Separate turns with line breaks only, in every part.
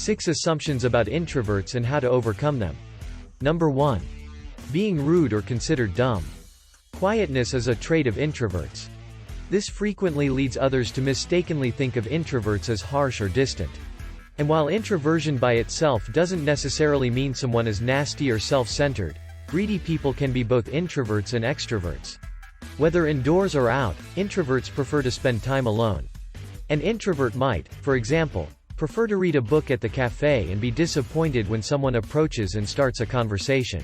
6 assumptions about introverts and how to overcome them. Number 1. Being rude or considered dumb. Quietness is a trait of introverts. This frequently leads others to mistakenly think of introverts as harsh or distant. And while introversion by itself doesn't necessarily mean someone is nasty or self-centered, greedy people can be both introverts and extroverts. Whether indoors or out, introverts prefer to spend time alone. An introvert might, for example, prefer to read a book at the cafe and be disappointed when someone approaches and starts a conversation.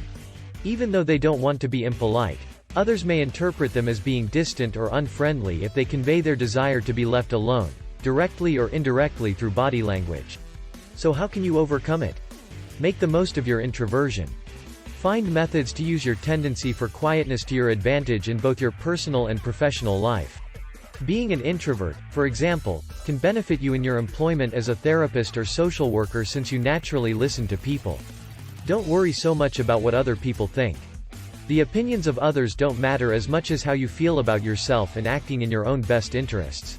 Even though they don't want to be impolite, others may interpret them as being distant or unfriendly if they convey their desire to be left alone, directly or indirectly through body language. So how can you overcome it? Make the most of your introversion. Find methods to use your tendency for quietness to your advantage in both your personal and professional life. Being an introvert, for example, can benefit you in your employment as a therapist or social worker since you naturally listen to people. Don't worry so much about what other people think. The opinions of others don't matter as much as how you feel about yourself and acting in your own best interests.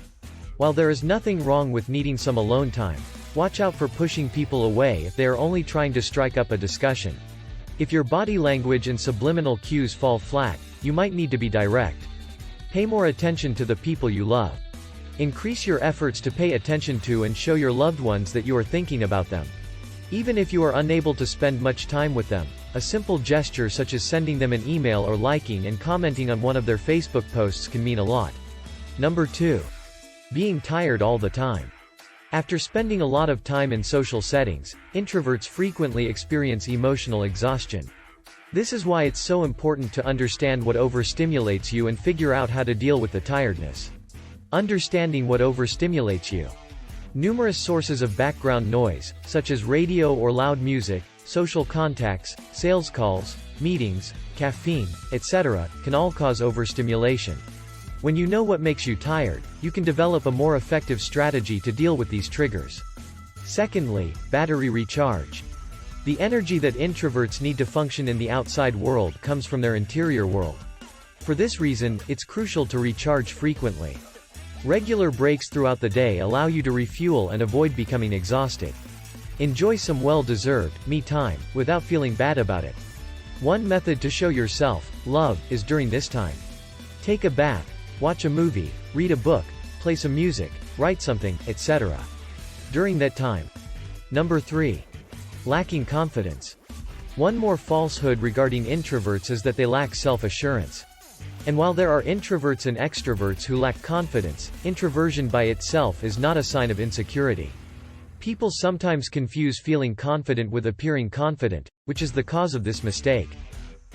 While there is nothing wrong with needing some alone time, watch out for pushing people away if they are only trying to strike up a discussion. If your body language and subliminal cues fall flat, you might need to be direct. Pay more attention to the people you love. Increase your efforts to pay attention to and show your loved ones that you are thinking about them. Even if you are unable to spend much time with them, a simple gesture such as sending them an email or liking and commenting on one of their Facebook posts can mean a lot. Number 2. Being tired all the time. After spending a lot of time in social settings, introverts frequently experience emotional exhaustion. This is why it's so important to understand what overstimulates you and figure out how to deal with the tiredness. Understanding what overstimulates you. Numerous sources of background noise, such as radio or loud music, social contacts, sales calls, meetings, caffeine, etc., can all cause overstimulation. When you know what makes you tired, you can develop a more effective strategy to deal with these triggers. Secondly, battery recharge. The energy that introverts need to function in the outside world comes from their interior world. For this reason, it's crucial to recharge frequently. Regular breaks throughout the day allow you to refuel and avoid becoming exhausted. Enjoy some well-deserved me time, without feeling bad about it. One method to show yourself love is during this time. Take a bath, watch a movie, read a book, play some music, write something, etc. during that time. Number 3. Lacking confidence. One more falsehood regarding introverts is that they lack self-assurance. And while there are introverts and extroverts who lack confidence, introversion by itself is not a sign of insecurity. People sometimes confuse feeling confident with appearing confident, which is the cause of this mistake.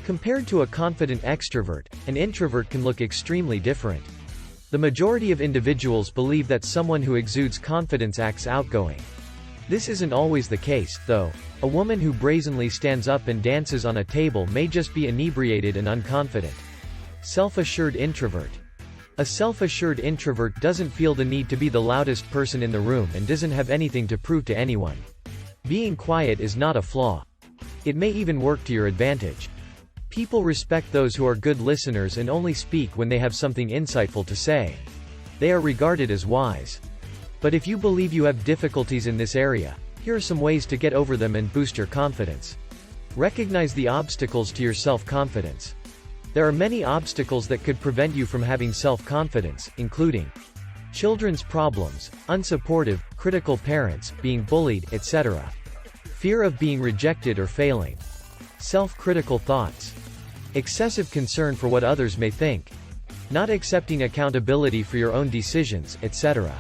Compared to a confident extrovert, an introvert can look extremely different. The majority of individuals believe that someone who exudes confidence acts outgoing. This isn't always the case, though. A woman who brazenly stands up and dances on a table may just be inebriated and unconfident. Self-assured introvert. A self-assured introvert doesn't feel the need to be the loudest person in the room and doesn't have anything to prove to anyone. Being quiet is not a flaw. It may even work to your advantage. People respect those who are good listeners and only speak when they have something insightful to say. They are regarded as wise. But if you believe you have difficulties in this area, here are some ways to get over them and boost your confidence. Recognize the obstacles to your self-confidence. There are many obstacles that could prevent you from having self-confidence, including children's problems, unsupportive, critical parents, being bullied, etc. Fear of being rejected or failing. Self-critical thoughts. Excessive concern for what others may think. Not accepting accountability for your own decisions, etc.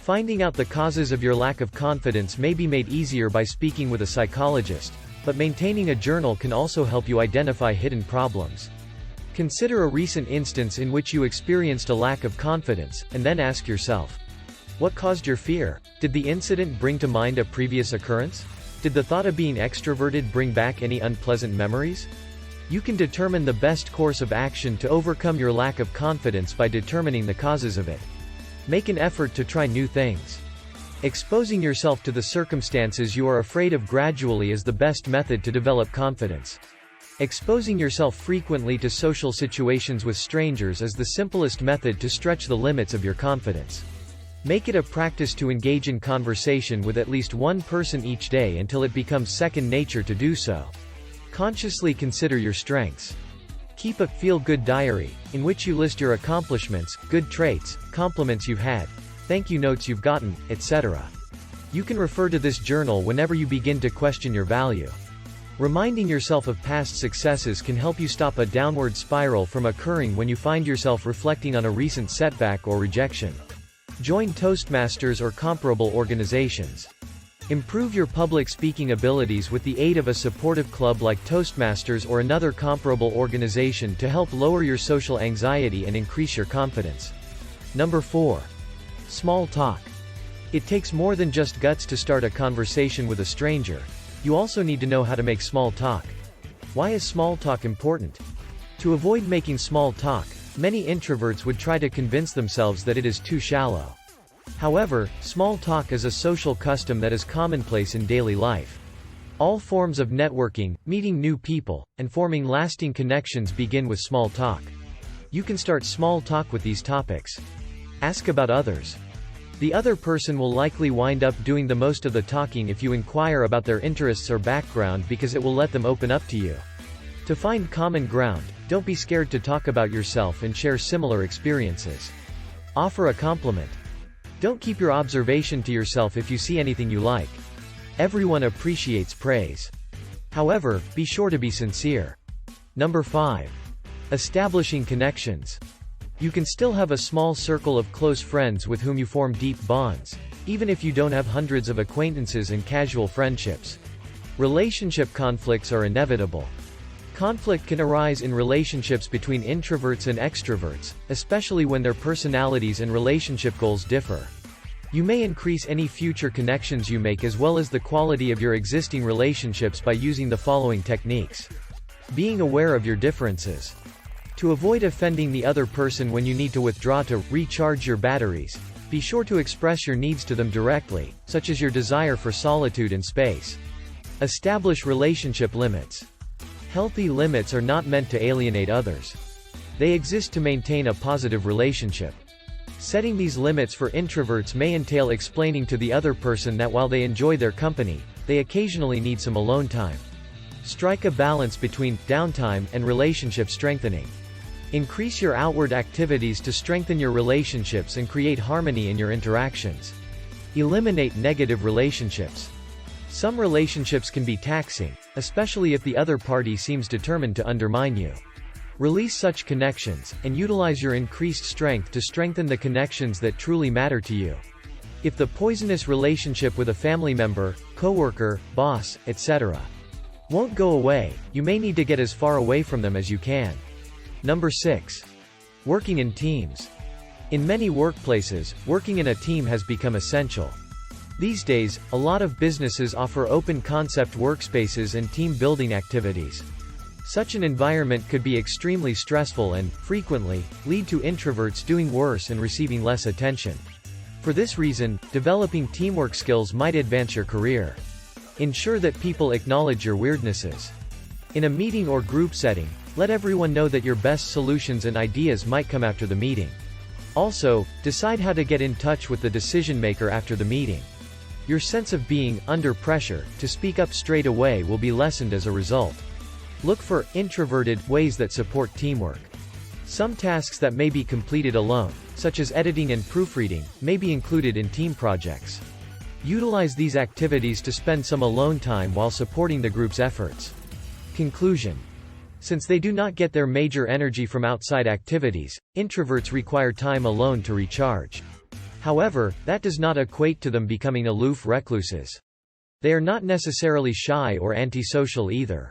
Finding out the causes of your lack of confidence may be made easier by speaking with a psychologist, but maintaining a journal can also help you identify hidden problems. Consider a recent instance in which you experienced a lack of confidence, and then ask yourself, what caused your fear? Did the incident bring to mind a previous occurrence? Did the thought of being extroverted bring back any unpleasant memories? You can determine the best course of action to overcome your lack of confidence by determining the causes of it. Make an effort to try new things. Exposing yourself to the circumstances you are afraid of gradually is the best method to develop confidence. Exposing yourself frequently to social situations with strangers is the simplest method to stretch the limits of your confidence. Make it a practice to engage in conversation with at least one person each day until it becomes second nature to do so. Consciously consider your strengths. Keep a feel-good diary, in which you list your accomplishments, good traits, compliments you've had, thank you notes you've gotten, etc. You can refer to this journal whenever you begin to question your value. Reminding yourself of past successes can help you stop a downward spiral from occurring when you find yourself reflecting on a recent setback or rejection. Join Toastmasters or comparable organizations. Improve your public speaking abilities with the aid of a supportive club like Toastmasters or another comparable organization to help lower your social anxiety and increase your confidence. Number 4. Small talk. It takes more than just guts to start a conversation with a stranger. You also need to know how to make small talk. Why is small talk important? To avoid making small talk, many introverts would try to convince themselves that it is too shallow. However, small talk is a social custom that is commonplace in daily life. All forms of networking, meeting new people, and forming lasting connections begin with small talk. You can start small talk with these topics. Ask about others. The other person will likely wind up doing the most of the talking if you inquire about their interests or background because it will let them open up to you. To find common ground, don't be scared to talk about yourself and share similar experiences. Offer a compliment. Don't keep your observation to yourself if you see anything you like. Everyone appreciates praise. However, be sure to be sincere. Number 5. Establishing connections. You can still have a small circle of close friends with whom you form deep bonds, even if you don't have hundreds of acquaintances and casual friendships. Relationship conflicts are inevitable. Conflict can arise in relationships between introverts and extroverts, especially when their personalities and relationship goals differ. You may increase any future connections you make as well as the quality of your existing relationships by using the following techniques. Being aware of your differences. To avoid offending the other person when you need to withdraw to recharge your batteries, be sure to express your needs to them directly, such as your desire for solitude and space. Establish relationship limits. Healthy limits are not meant to alienate others. They exist to maintain a positive relationship. Setting these limits for introverts may entail explaining to the other person that while they enjoy their company, they occasionally need some alone time. Strike a balance between downtime and relationship strengthening. Increase your outward activities to strengthen your relationships and create harmony in your interactions. Eliminate negative relationships. Some relationships can be taxing, especially if the other party seems determined to undermine you. Release such connections, and utilize your increased strength to strengthen the connections that truly matter to you. If the poisonous relationship with a family member, coworker, boss, etc. won't go away, you may need to get as far away from them as you can. Number 6. Working in teams. In many workplaces, working in a team has become essential. These days, a lot of businesses offer open-concept workspaces and team-building activities. Such an environment could be extremely stressful and, frequently, lead to introverts doing worse and receiving less attention. For this reason, developing teamwork skills might advance your career. Ensure that people acknowledge your weirdnesses. In a meeting or group setting, let everyone know that your best solutions and ideas might come after the meeting. Also, decide how to get in touch with the decision maker after the meeting. Your sense of being under pressure to speak up straight away will be lessened as a result. Look for introverted ways that support teamwork. Some tasks that may be completed alone, such as editing and proofreading, may be included in team projects. Utilize these activities to spend some alone time while supporting the group's efforts. Conclusion. Since they do not get their major energy from outside activities, introverts require time alone to recharge. However, that does not equate to them becoming aloof recluses. They are not necessarily shy or antisocial either.